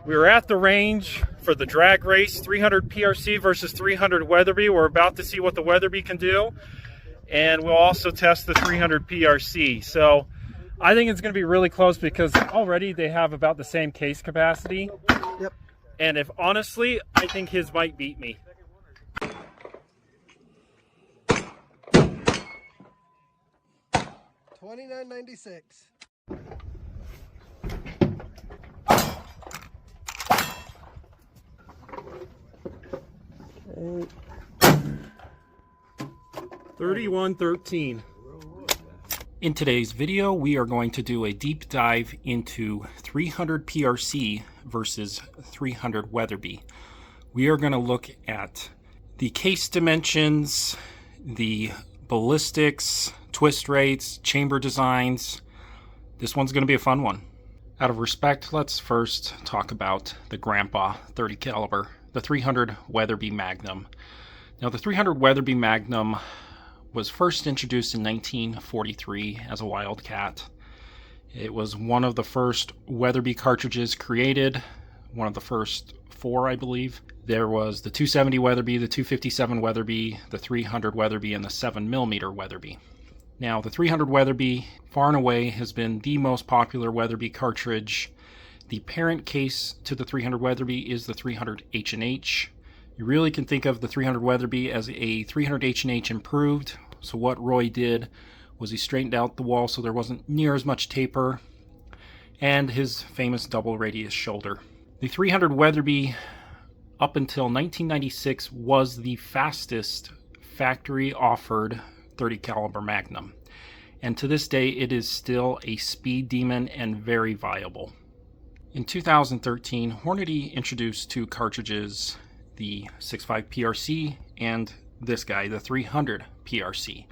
We were at the range for the drag race, 300 PRC versus 300 Weatherby. We're about to see what the Weatherby can do, and we'll also test the 300 PRC. So I think it's going to be really close because already they have about the same case capacity. Yep. And if honestly, I think his might beat me. $29.96. Oh. 31.13. In today's video, we are going to do a deep dive into 300 PRC versus 300 Weatherby. We are going to look at the case dimensions, the ballistics, twist rates, chamber designs. This one's going to be a fun one. Out of respect, let's first talk about the grandpa 30 caliber, the 300 Weatherby Magnum. Now, the 300 Weatherby Magnum was first introduced in 1943 as a Wildcat. It was one of the first Weatherby cartridges created, one of the first 4, I believe. There was the 270 Weatherby, the 257 Weatherby, the 300 Weatherby, and the 7mm Weatherby. Now, the 300 Weatherby, far and away, has been the most popular Weatherby cartridge. The parent case to the 300 Weatherby is the 300 H&H. You really can think of the 300 Weatherby as a 300 H&H improved. So what Roy did was he straightened out the wall so there wasn't near as much taper, and his famous double radius shoulder. The 300 Weatherby, up until 1996, was the fastest factory offered 30 caliber Magnum, and to this day it is still a speed demon and very viable. In 2013, Hornady introduced 2 cartridges, the 6.5 PRC and this guy, the 300 PRC.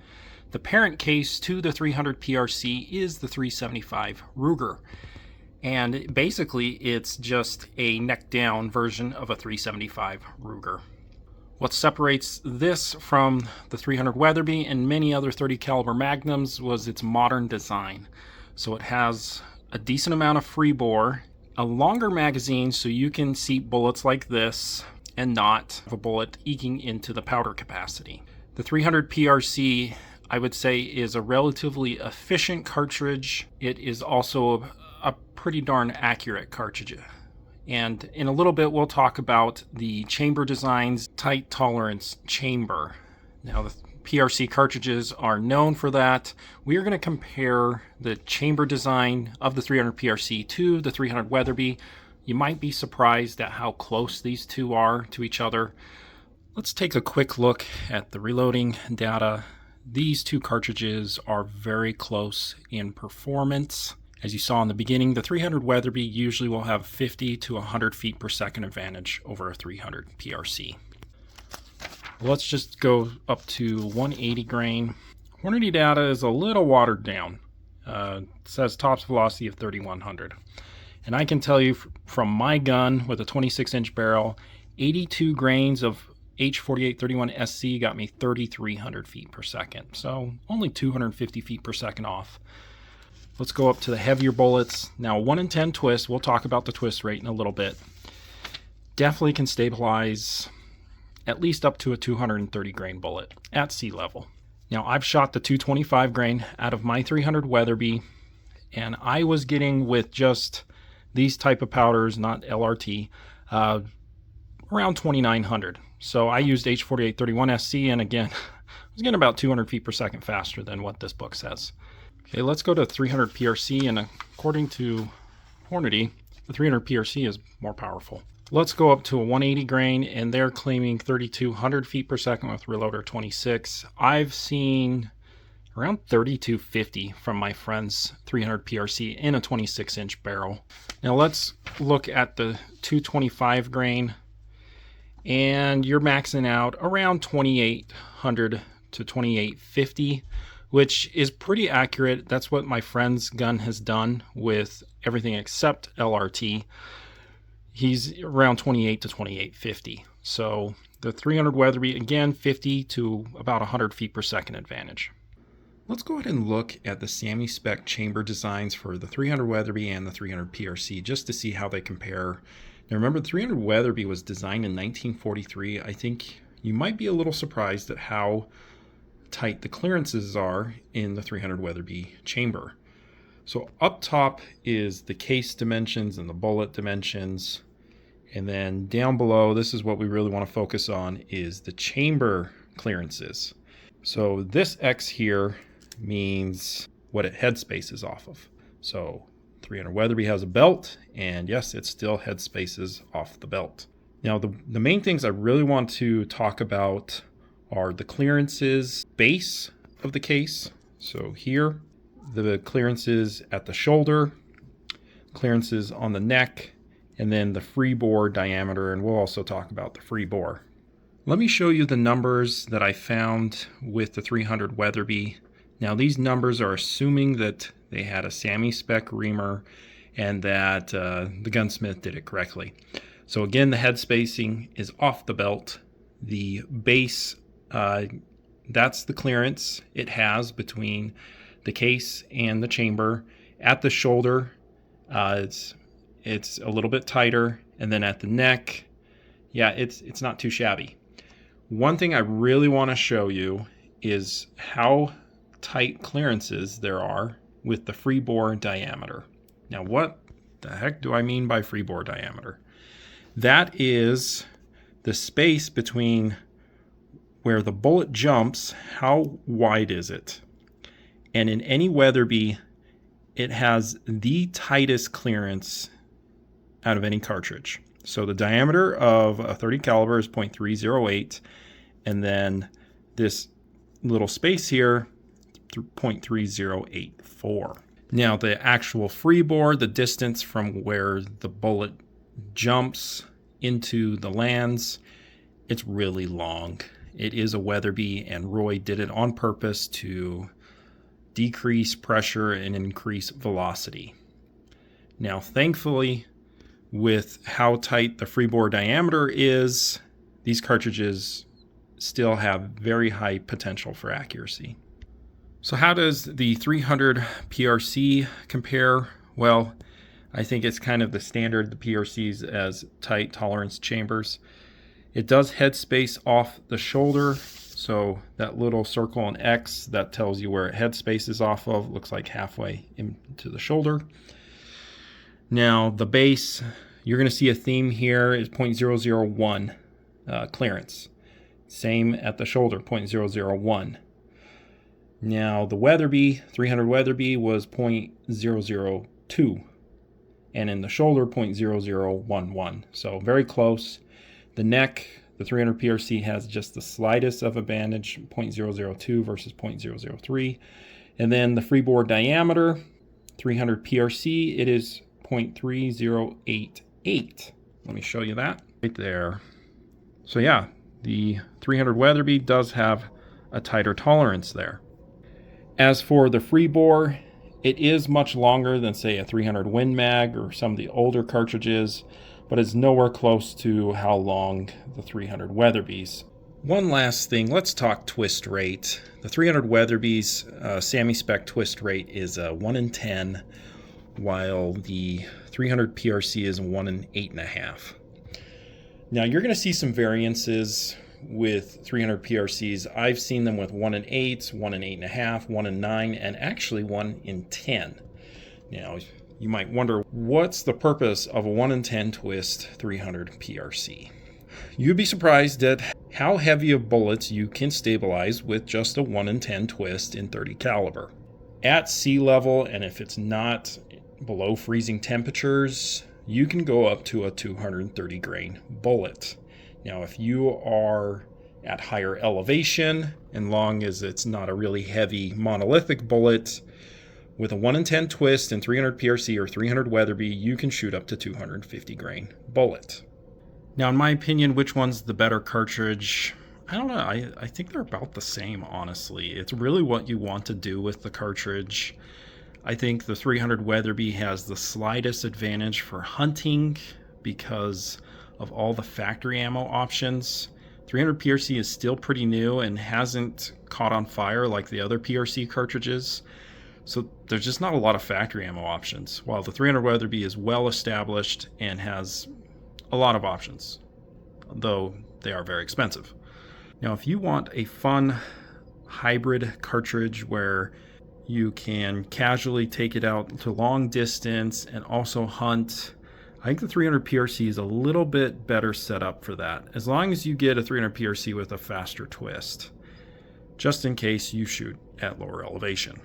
The parent case to the 300 PRC is the 375 Ruger, and basically it's just a neck down version of a 375 Ruger. What separates this from the 300 Weatherby and many other 30 caliber Magnums was its modern design. So it has a decent amount of free bore, a longer magazine so you can seat bullets like this and not have a bullet eking into the powder capacity. The 300 PRC, I would say, is a relatively efficient cartridge. It is also a pretty darn accurate cartridge. And in a little bit, we'll talk about the chamber designs, tight tolerance chamber. Now, the PRC cartridges are known for that. We are going to compare the chamber design of the 300 PRC to the 300 Weatherby. You might be surprised at how close these two are to each other. Let's take a quick look at the reloading data. These 2 cartridges are very close in performance. As you saw in the beginning, the 300 Weatherby usually will have 50 to 100 feet per second advantage over a 300 PRC. Let's just go up to 180 grain. Hornady data is a little watered down. It says tops velocity of 3100. And I can tell you from my gun with a 26-inch barrel, 82 grains of H4831 SC got me 3,300 feet per second. So only 250 feet per second off. Let's go up to the heavier bullets. Now, 1 in 10 twist, we'll talk about the twist rate in a little bit. Definitely can stabilize at least up to a 230 grain bullet at sea level. Now, I've shot the 225 grain out of my 300 Weatherby, and I was getting, with just these type of powders, not LRT, around 2,900. So I used H4831 SC, and again, I was getting about 200 feet per second faster than what this book says. Okay, let's go to 300 PRC, and according to Hornady, the 300 PRC is more powerful. Let's go up to a 180 grain, and they're claiming 3,200 feet per second with reloader 26. I've seen around 3,250 from my friend's 300 PRC in a 26-inch barrel. Now let's look at the 225 grain, and you're maxing out around 2,800 to 2,850, which is pretty accurate. That's what my friend's gun has done with everything except LRT. He's around 28 to 2850. So the 300 Weatherby, again, 50 to about 100 feet per second advantage. Let's go ahead and look at the SAMI spec chamber designs for the 300 Weatherby and the 300 PRC just to see how they compare Now remember, the 300 Weatherby was designed in 1943. I think you might be a little surprised at how tight the clearances are in the 300 Weatherby chamber. So up top is the case dimensions and the bullet dimensions. And then down below, this is what we really want to focus on, is the chamber clearances. So this X here means what it headspace is off of. So 300 Weatherby has a belt, and yes, it still headspaces off the belt. Now the main things I really want to talk about are the clearances base of the case. So here, the clearances at the shoulder, clearances on the neck, and then the free bore diameter, and we'll also talk about the free bore. Let me show you the numbers that I found with the 300 Weatherby. Now these numbers are assuming that they had a SAMI spec reamer and that the gunsmith did it correctly. So again, the head spacing is off the belt. The base, that's the clearance it has between the case and the chamber. At the shoulder, it's a little bit tighter, and then at the neck, yeah, it's not too shabby. One thing I really want to show you is how tight clearances there are with the free bore diameter. Now, what the heck do I mean by free bore diameter? That is the space between where the bullet jumps, how wide is it? And in any Weatherby, it has the tightest clearance out of any cartridge. So the diameter of a 30 caliber is 0.308, and then this little space here, 0.3084. Now the actual free bore, the distance from where the bullet jumps into the lands, it's really long. It is a Weatherby, and Roy did it on purpose to decrease pressure and increase velocity. Now thankfully, with how tight the free bore diameter is, these cartridges still have very high potential for accuracy. So how does the 300 PRC compare? Well, I think it's kind of the standard, the PRCs as tight tolerance chambers. It does headspace off the shoulder, so that little circle and X, that tells you where it headspaces off of, looks like halfway into the shoulder. Now the base, you're going to see a theme here, is 0.001 clearance. Same at the shoulder, 0.001. Now the Weatherby, 300 Weatherby was 0.002, and in the shoulder 0.0011. So very close. The neck, the 300 PRC has just the slightest of advantage, 0.002 versus 0.003. And then the free bore diameter, 300 PRC, it is 0.3088. Let me show you that right there. So yeah, the 300 Weatherby does have a tighter tolerance there. As for the free bore, it is much longer than, say, a 300 Win Mag or some of the older cartridges, but it's nowhere close to how long the 300 Weatherby's. One last thing, let's talk twist rate. The 300 Weatherby's SAMI spec twist rate is 1 in 10, while the 300 PRC is 1 in 8.5. Now you're going to see some variances with 300 PRCs. I've seen them with 1 in 8, 1 in 8.5, 1 in 9, and actually 1 in 10. Now, you might wonder, what's the purpose of a 1 in 10 twist 300 PRC? You'd be surprised at how heavy of bullets you can stabilize with just a 1 in 10 twist in 30 caliber. At sea level, and if it's not below freezing temperatures, you can go up to a 230 grain bullet. Now, if you are at higher elevation, and long as it's not a really heavy monolithic bullet, with a 1 in 10 twist and 300 PRC or 300 Weatherby, you can shoot up to 250 grain bullet. Now, in my opinion, which one's the better cartridge? I don't know. I think they're about the same, honestly. It's really what you want to do with the cartridge. I think the 300 Weatherby has the slightest advantage for hunting because of all the factory ammo options. 300 PRC is still pretty new and hasn't caught on fire like the other PRC cartridges. So there's just not a lot of factory ammo options, while the 300 Weatherby is well established and has a lot of options, though they are very expensive. Now, if you want a fun hybrid cartridge where you can casually take it out to long distance and also hunt, I think the 300 PRC is a little bit better set up for that, as long as you get a 300 PRC with a faster twist, just in case you shoot at lower elevation.